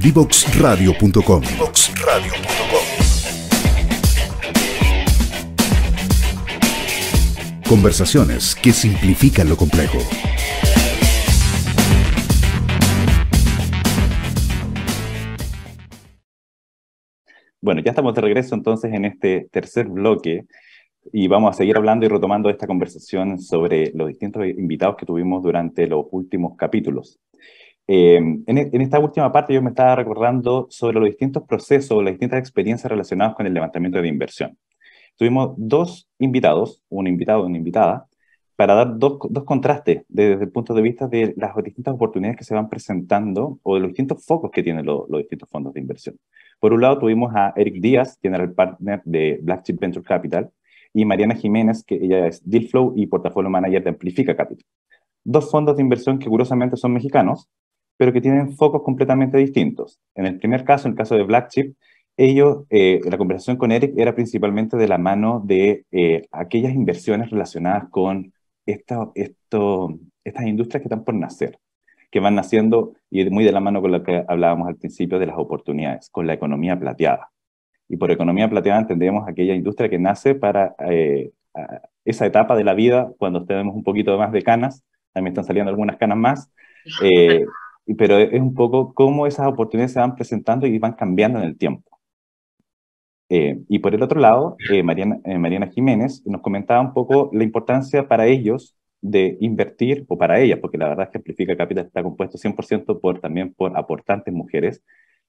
Divoxradio.com. Conversaciones que simplifican lo complejo. Bueno, ya estamos de regreso entonces en este tercer bloque y vamos a seguir hablando y retomando esta conversación sobre los distintos invitados que tuvimos durante los últimos capítulos. En esta última parte yo me estaba recordando sobre los distintos procesos, las distintas experiencias relacionadas con el levantamiento de inversión. Tuvimos dos invitados, un invitado y una invitada, para dar dos contrastes desde el punto de vista de las distintas oportunidades que se van presentando o de los distintos focos que tienen los distintos fondos de inversión. Por un lado tuvimos a Eric Díaz, General Partner de Black Chip Venture Capital, y Mariana Jiménez, que ella es Deal Flow y Portafolio Manager de Amplifica Capital. Dos fondos de inversión que curiosamente son mexicanos, pero que tienen focos completamente distintos. En el primer caso, en el caso de Black Chip, la conversación con Eric era principalmente de la mano de aquellas inversiones relacionadas con estas industrias que están por nacer, que van naciendo y muy de la mano con lo que hablábamos al principio de las oportunidades, con la economía plateada. Y por economía plateada entendemos aquella industria que nace para esa etapa de la vida, cuando tenemos un poquito más de canas, también están saliendo algunas canas más, pero es un poco cómo esas oportunidades se van presentando y van cambiando en el tiempo. Y por el otro lado, Mariana Jiménez nos comentaba un poco la importancia para ellos de invertir, o para ellas, porque la verdad es que Amplifica Capital está compuesto 100% también por aportantes mujeres,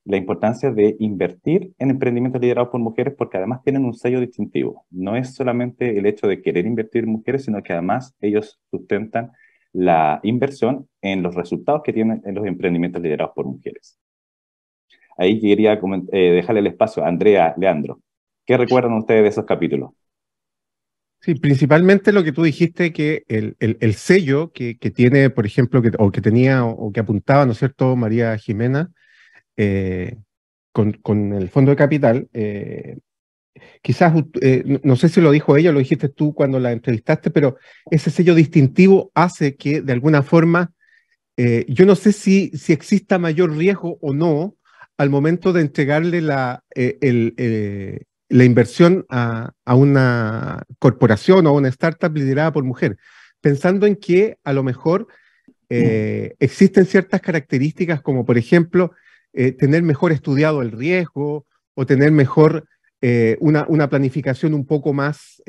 la importancia de invertir en emprendimientos liderados por mujeres, porque además tienen un sello distintivo. No es solamente el hecho de querer invertir en mujeres, sino que además ellos sustentan la inversión en los resultados que tienen en los emprendimientos liderados por mujeres. Ahí quería dejarle el espacio a Andrea, Leandro. ¿Qué recuerdan ustedes de esos capítulos? Sí, principalmente lo que tú dijiste, que el sello que tiene, por ejemplo, que tenía o que apuntaba, ¿no es cierto?, María Jimena, con el Fondo de Capital, quizás, no sé si lo dijo ella o lo dijiste tú cuando la entrevistaste, pero ese sello distintivo hace que, de alguna forma, yo no sé si exista mayor riesgo o no al momento de entregarle la inversión a una corporación o a una startup liderada por mujer, pensando en que a lo mejor existen ciertas características como, por ejemplo, tener mejor estudiado el riesgo o tener mejor una planificación un poco más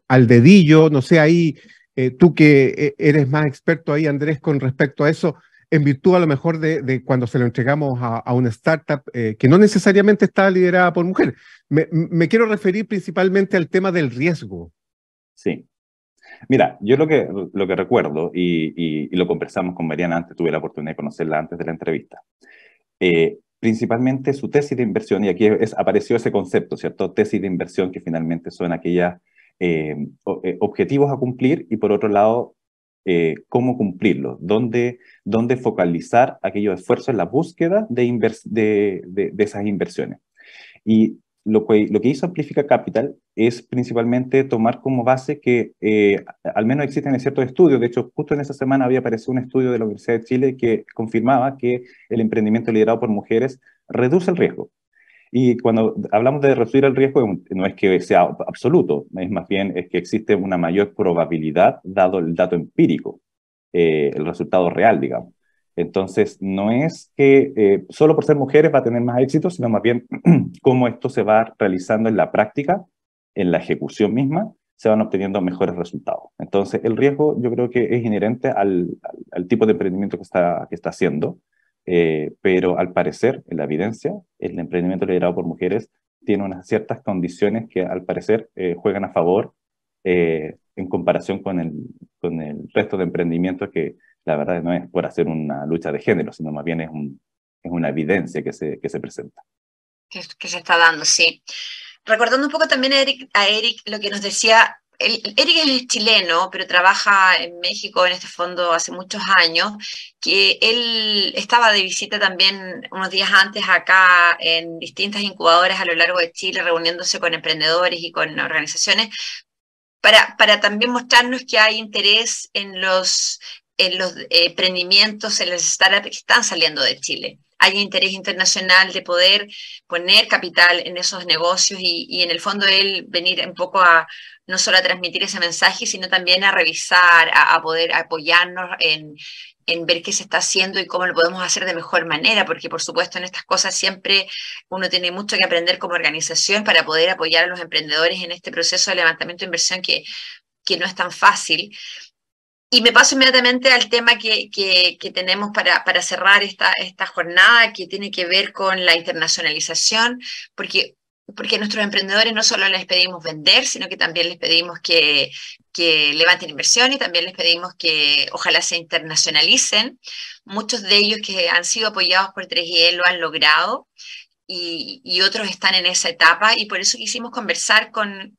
al dedillo. No sé, ahí tú que eres más experto ahí, Andrés, con respecto a eso, en virtud a lo mejor de cuando se lo entregamos a una startup que no necesariamente está liderada por mujeres. Me quiero referir principalmente al tema del riesgo. Sí. Mira, yo lo que recuerdo, y lo conversamos con Mariana antes, tuve la oportunidad de conocerla antes de la entrevista, principalmente su tesis de inversión, y aquí apareció ese concepto, ¿cierto? Tesis de inversión, que finalmente son aquellas objetivos a cumplir, y por otro lado, cómo cumplirlos, dónde focalizar aquellos esfuerzos en la búsqueda de esas inversiones. Y lo que hizo Amplifica Capital es principalmente tomar como base que al menos existen ciertos estudios. De hecho, justo en esa semana había aparecido un estudio de la Universidad de Chile que confirmaba que el emprendimiento liderado por mujeres reduce el riesgo. Y cuando hablamos de reducir el riesgo, no es que sea absoluto, es más bien es que existe una mayor probabilidad dado el dato empírico, el resultado real, digamos. Entonces, no es que solo por ser mujeres va a tener más éxito, sino más bien cómo esto se va realizando en la práctica, en la ejecución misma, se van obteniendo mejores resultados. Entonces, el riesgo yo creo que es inherente al tipo de emprendimiento que está haciendo, pero al parecer, en la evidencia, el emprendimiento liderado por mujeres tiene unas ciertas condiciones que al parecer juegan a favor en comparación con el resto de emprendimientos, que la verdad no es por hacer una lucha de género, sino más bien es una evidencia que se presenta. Que se está dando, sí. Recordando un poco también a Eric lo que nos decía, Eric es chileno, pero trabaja en México en este fondo hace muchos años, que él estaba de visita también unos días antes acá en distintas incubadoras a lo largo de Chile, reuniéndose con emprendedores y con organizaciones, para también mostrarnos que hay interés en los emprendimientos, en las startups que están saliendo de Chile. haya interés internacional de poder poner capital en esos negocios y en el fondo él venir un poco a no solo a transmitir ese mensaje, sino también a revisar, a poder apoyarnos en ver qué se está haciendo y cómo lo podemos hacer de mejor manera, porque por supuesto en estas cosas siempre uno tiene mucho que aprender como organización para poder apoyar a los emprendedores en este proceso de levantamiento de inversión que no es tan fácil. Y me paso inmediatamente al tema que tenemos para cerrar esta jornada, que tiene que ver con la internacionalización, porque a nuestros emprendedores no solo les pedimos vender, sino que también les pedimos que levanten inversión y también les pedimos que ojalá se internacionalicen. Muchos de ellos que han sido apoyados por 3IE lo han logrado. Y otros están en esa etapa, y por eso quisimos conversar con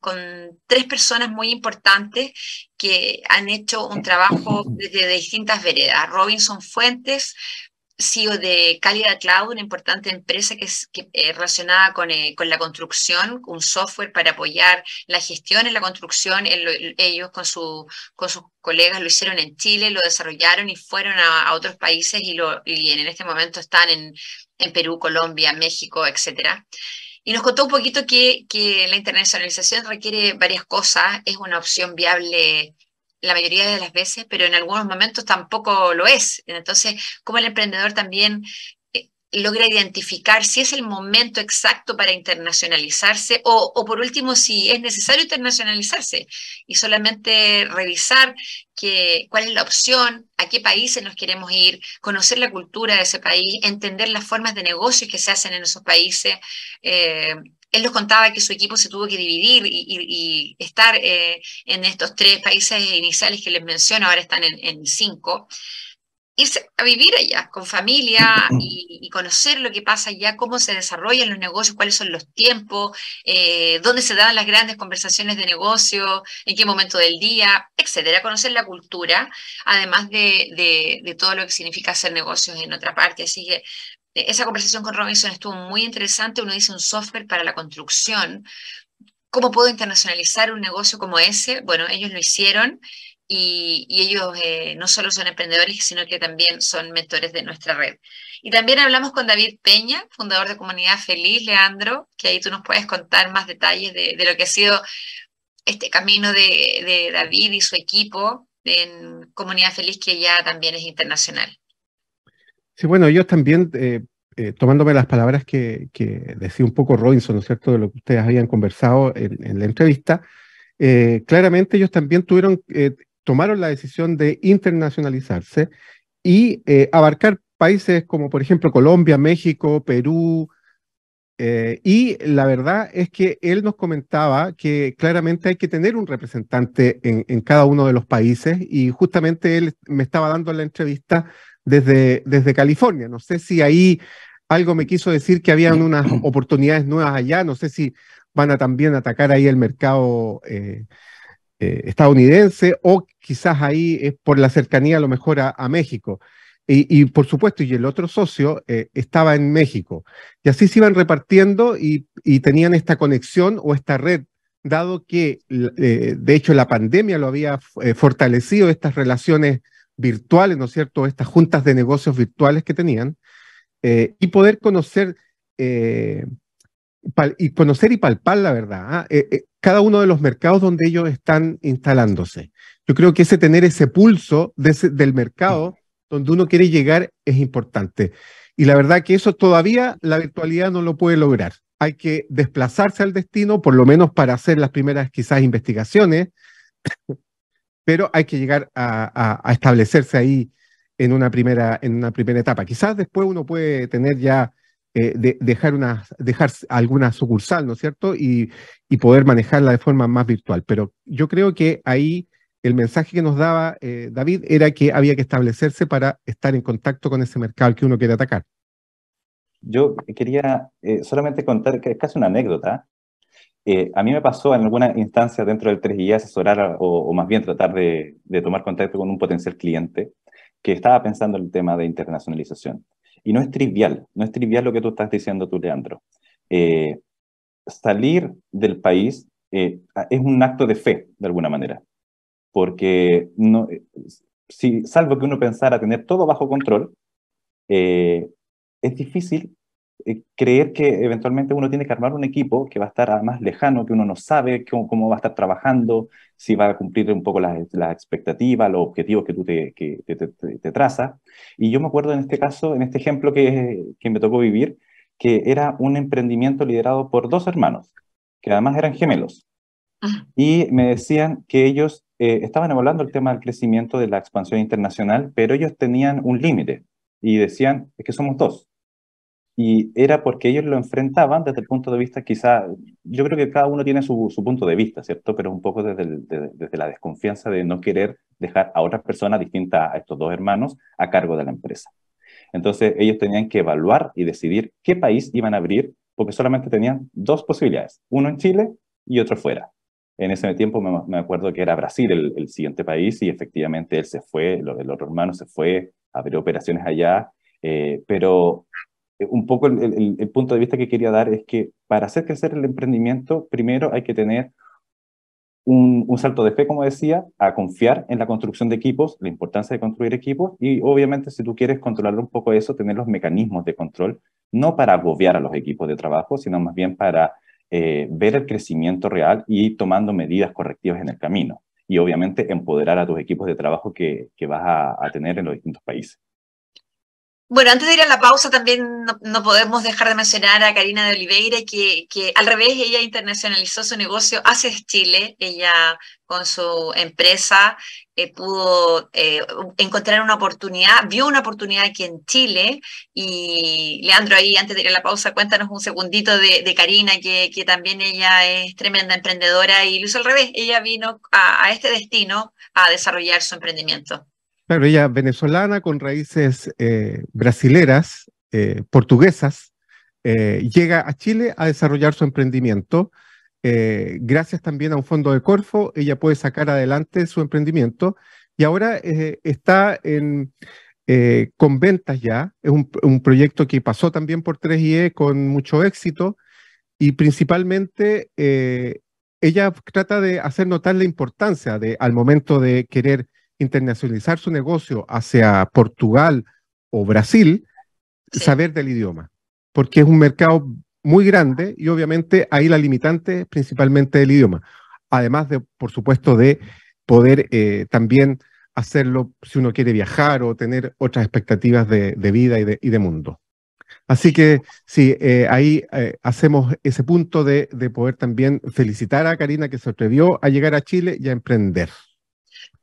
3 personas muy importantes que han hecho un trabajo desde distintas veredas. Robinson Fuentes, CEO de Cálida Cloud, una importante empresa que es relacionada con la construcción, un software para apoyar la gestión en la construcción. Ellos con sus colegas lo hicieron en Chile, lo desarrollaron y fueron a otros países y en este momento están en Perú, Colombia, México, etc. Y nos contó un poquito que la internacionalización requiere varias cosas, es una opción viable la mayoría de las veces, pero en algunos momentos tampoco lo es. Entonces, cómo el emprendedor también logra identificar si es el momento exacto para internacionalizarse o por último, si es necesario internacionalizarse y solamente revisar cuál es la opción, a qué países nos queremos ir, conocer la cultura de ese país, entender las formas de negocios que se hacen en esos países. Él nos contaba que su equipo se tuvo que dividir y estar en estos 3 países iniciales que les menciono, ahora están en 5. Irse a vivir allá con familia y conocer lo que pasa allá, cómo se desarrollan los negocios, cuáles son los tiempos, dónde se dan las grandes conversaciones de negocio, en qué momento del día, etcétera. Conocer la cultura, además de todo lo que significa hacer negocios en otra parte. Así que esa conversación con Robinson estuvo muy interesante. Uno dice un software para la construcción. ¿Cómo puedo internacionalizar un negocio como ese? Bueno, ellos lo hicieron. Y ellos no solo son emprendedores, sino que también son mentores de nuestra red. Y también hablamos con David Peña, fundador de Comunidad Feliz, Leandro, que ahí tú nos puedes contar más detalles de lo que ha sido este camino de David y su equipo en Comunidad Feliz, que ya también es internacional. Sí, bueno, ellos también, tomándome las palabras que decía un poco Robinson, ¿no es cierto?, de lo que ustedes habían conversado en la entrevista, claramente ellos también tomaron la decisión de internacionalizarse y abarcar países como, por ejemplo, Colombia, México, Perú, y la verdad es que él nos comentaba que claramente hay que tener un representante en cada uno de los países, y justamente él me estaba dando la entrevista desde California. No sé si ahí algo me quiso decir que habían unas oportunidades nuevas allá, no sé si van a también atacar ahí el mercado estadounidense, o quizás ahí es por la cercanía a lo mejor a México. Y por supuesto, y el otro socio estaba en México. Y así se iban repartiendo y tenían esta conexión o esta red, dado que de hecho la pandemia lo había fortalecido, estas relaciones virtuales, ¿no es cierto?, estas juntas de negocios virtuales que tenían, y poder conocer y palpar la verdad, cada uno de los mercados donde ellos están instalándose. Yo creo que tener ese pulso del mercado donde uno quiere llegar es importante. Y la verdad que eso todavía la virtualidad no lo puede lograr. Hay que desplazarse al destino, por lo menos para hacer las primeras quizás investigaciones, pero hay que llegar a establecerse ahí en una primera etapa. Quizás después uno puede tener ya dejar alguna sucursal, ¿no es cierto?, y poder manejarla de forma más virtual. Pero yo creo que ahí el mensaje que nos daba David era que había que establecerse para estar en contacto con ese mercado al que uno quiere atacar. Yo quería solamente contar que es casi una anécdota. A mí me pasó en alguna instancia dentro del 3IE asesorar o más bien tratar de tomar contacto con un potencial cliente que estaba pensando en el tema de internacionalización. Y no es trivial lo que tú estás diciendo tú, Leandro. Salir del país es un acto de fe, de alguna manera, porque salvo que uno pensara tener todo bajo control, es es difícil creer que eventualmente uno tiene que armar un equipo que va a estar más lejano, que uno no sabe cómo va a estar trabajando, si va a cumplir un poco las expectativas, los objetivos que tú te trazas. Y yo me acuerdo en este caso, en este ejemplo que me tocó vivir, que era un emprendimiento liderado por 2 hermanos, que además eran gemelos. Y me decían que ellos estaban evaluando el tema del crecimiento de la expansión internacional, pero ellos tenían un límite y decían, es que somos 2. Y era porque ellos lo enfrentaban desde el punto de vista, quizá, yo creo que cada uno tiene su punto de vista, ¿cierto? Pero un poco desde la desconfianza de no querer dejar a otras personas distintas a estos 2 hermanos a cargo de la empresa. Entonces ellos tenían que evaluar y decidir qué país iban a abrir, porque solamente tenían 2 posibilidades, uno en Chile y otro fuera. En ese tiempo me acuerdo que era Brasil el siguiente país, y efectivamente él se fue, el otro hermano se fue, abrió operaciones allá, pero un poco el punto de vista que quería dar es que para hacer crecer el emprendimiento, primero hay que tener un salto de fe, como decía, a confiar en la construcción de equipos, la importancia de construir equipos, y obviamente si tú quieres controlar un poco eso, tener los mecanismos de control, no para agobiar a los equipos de trabajo, sino más bien para ver el crecimiento real y ir tomando medidas correctivas en el camino. Y obviamente empoderar a tus equipos de trabajo que vas a tener en los distintos países. Bueno, antes de ir a la pausa también no podemos dejar de mencionar a Karina de Oliveira, que al revés, ella internacionalizó su negocio hacia Chile. Ella con su empresa pudo encontrar una oportunidad, vio una oportunidad aquí en Chile. Y Leandro, ahí antes de ir a la pausa, cuéntanos un segundito de Karina, que también ella es tremenda emprendedora y lo hizo al revés. Ella vino a este destino a desarrollar su emprendimiento. Claro, ella venezolana con raíces brasileras, portuguesas, llega a Chile a desarrollar su emprendimiento. Gracias también a un fondo de Corfo, ella puede sacar adelante su emprendimiento y ahora está con ventas ya. Es un proyecto que pasó también por 3IE con mucho éxito y principalmente ella trata de hacer notar la importancia al momento de querer internacionalizar su negocio hacia Portugal o Brasil, sí, saber del idioma, porque es un mercado muy grande y obviamente ahí la limitante es principalmente del idioma, además de, por supuesto, de poder también hacerlo si uno quiere viajar o tener otras expectativas de vida y de mundo. Así que sí, ahí hacemos ese punto de poder también felicitar a Karina que se atrevió a llegar a Chile y a emprender.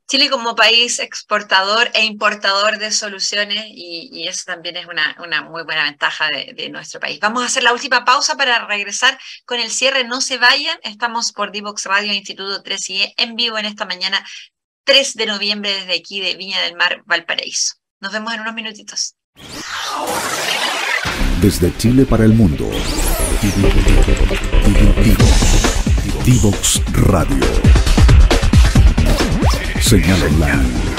Chile como país exportador e importador de soluciones y eso también es una muy buena ventaja de nuestro país. Vamos a hacer la última pausa para regresar con el cierre. No se vayan, estamos por Divox Radio Instituto 3IE en vivo en esta mañana 3 de noviembre desde aquí de Viña del Mar, Valparaíso. Nos vemos en unos minutitos. Desde Chile para el mundo. Divox Radio. Señal online.